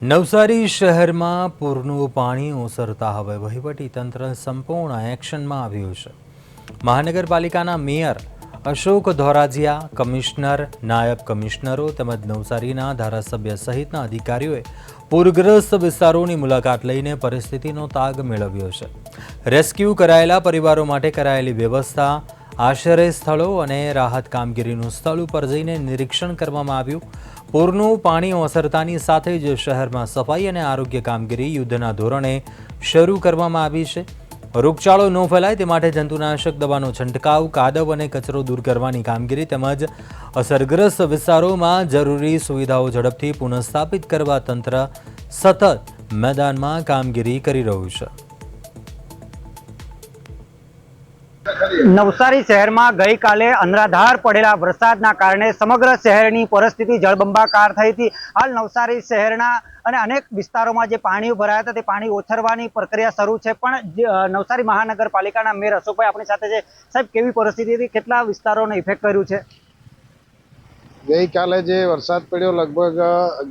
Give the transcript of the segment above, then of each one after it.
નવસારી શહેરમાં પૂરનું પાણી ઓસરતા હવે વહીવટીતંત્ર સંપૂર્ણ એક્શનમાં આવ્યું છે। મહાનગરપાલિકાના મેયર અશોક ધોરાજીયા, કમિશનર, નાયબ કમિશનરો તેમજ નવસારીના ધારાસભ્ય સહિતના અધિકારીઓએ પૂરગ્રસ્ત વિસ્તારોની મુલાકાત લઈને પરિસ્થિતિનો તાગ મેળવ્યો છે। રેસ્ક્યુ કરાયેલા પરિવારો માટે કરાયેલી વ્યવસ્થા, આશ્રય સ્થળો અને રાહત કામગીરીનું સ્થળ ઉપર જઈને નિરીક્ષણ કરવામાં આવ્યું। પૂરનું પાણી ઓસરતાની સાથે જ શહેરમાં સફાઈ અને આરોગ્ય કામગીરી યુદ્ધના ધોરણે શરૂ કરવામાં આવી છે। રોગચાળો ન ફેલાય તે માટે જંતુનાશક દવાનો છંટકાવ, કાદવ અને કચરો દૂર કરવાની કામગીરી તેમજ અસરગ્રસ્ત વિસ્તારોમાં જરૂરી સુવિધાઓ ઝડપથી પુનઃસ્થાપિત કરવા તંત્ર સતત મેદાનમાં કામગીરી કરી રહ્યું છે। નવસારી શહેરમાં ગઈકાલે અનરાધાર પડેલા વરસાદના કારણે સમગ્ર શહેરની પરિસ્થિતિ જળબંબાકાર થઈ હતી। હાલ નવસારી શહેરના અને અનેક વિસ્તારોમાં જે પાણી ભરાયા હતા તે પાણી ઓસરવાની પ્રક્રિયા શરૂ છે, પણ નવસારી મહાનગરપાલિકાના મેયર અશોકભાઈ આપણી સાથે છે। સાહેબ, કેવી પરિસ્થિતિ હતી, કેટલા વિસ્તારોને ઇફેક્ટ કર્યું છે? ગઈકાલે જે વરસાદ પડ્યો લગભગ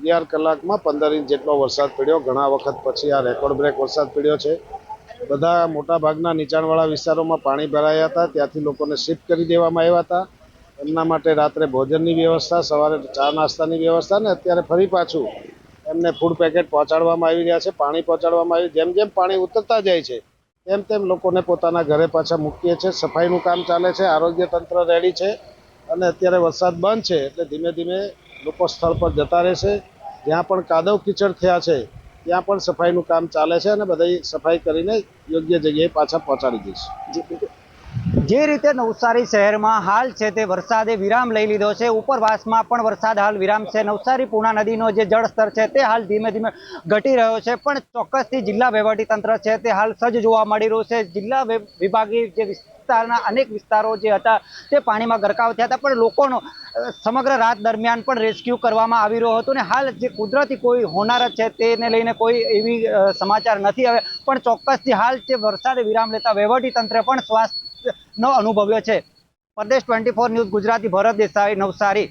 11 કલાકમાં 15 ઇંચ જેટલો વરસાદ પડ્યો। ઘણા વખત પછી આ રેકોર્ડ બ્રેક વરસાદ પડ્યો છે। બધા મોટા ભાગના નીચાણવાળા વિસ્તારોમાં પાણી ભરાયા હતા, ત્યાંથી લોકોને શિફ્ટ કરી દેવામાં આવ્યા હતા। એમના માટે રાત્રે ભોજનની વ્યવસ્થા, સવારે ચા નાસ્તાની વ્યવસ્થા ને અત્યારે ફરી પાછું એમને ફૂડ પેકેટ પહોંચાડવામાં આવી રહ્યા છે, પાણી પહોંચાડવામાં આવ્યું। જેમ જેમ પાણી ઉતરતા જાય છે તેમ તેમ લોકોને પોતાના ઘરે પાછા મૂકીએ છીએ। સફાઈનું કામ ચાલે છે, આરોગ્ય તંત્ર રેડી છે અને અત્યારે વરસાદ બંધ છે એટલે ધીમે ધીમે લોકો સ્થળ પર જતા રહેશે। જ્યાં પણ કાદવ કીચડ થયા છે ત્યાં પણ સફાઈનું કામ ચાલે છે અને બધી સફાઈ કરીને યોગ્ય જગ્યાએ પાછા પહોંચાડી દઈશું। જે રીતે નવસારી શહેરમાં હાલ છે તે વરસાદે વિરામ લઈ લીધો છે, ઉપરવાસમાં પણ વરસાદ હાલ વિરામ છે। નવસારી પૂર્ણા નદીનો જે જળસ્તર છે તે હાલ ધીમે ધીમે ઘટી રહ્યો છે, પણ ચોક્કસથી જિલ્લા વહીવટીતંત્ર છે તે હાલ સજ્જ જોવા મળી રહ્યું છે। જિલ્લા વિભાગીય જે વિસ્તારના અનેક વિસ્તારો જે હતા તે પાણીમાં ગરકાવ થયા હતા, પણ લોકોનો સમગ્ર રાત દરમિયાન પણ રેસ્ક્યુ કરવામાં આવી રહ્યો હતો અને હાલ જે કુદરતી કોઈ હોનારત છે તેને લઈને કોઈ એવી સમાચાર નથી આવે, પણ ચોક્કસથી હાલ જે વરસાદે વિરામ લેતા વહીવટીતંત્રે પણ શ્વાસ નો અનુભવ્યો છે। પ્રદેશ 24 ન્યૂઝ ગુજરાતી, ભરત દેસાઈ, નવસારી।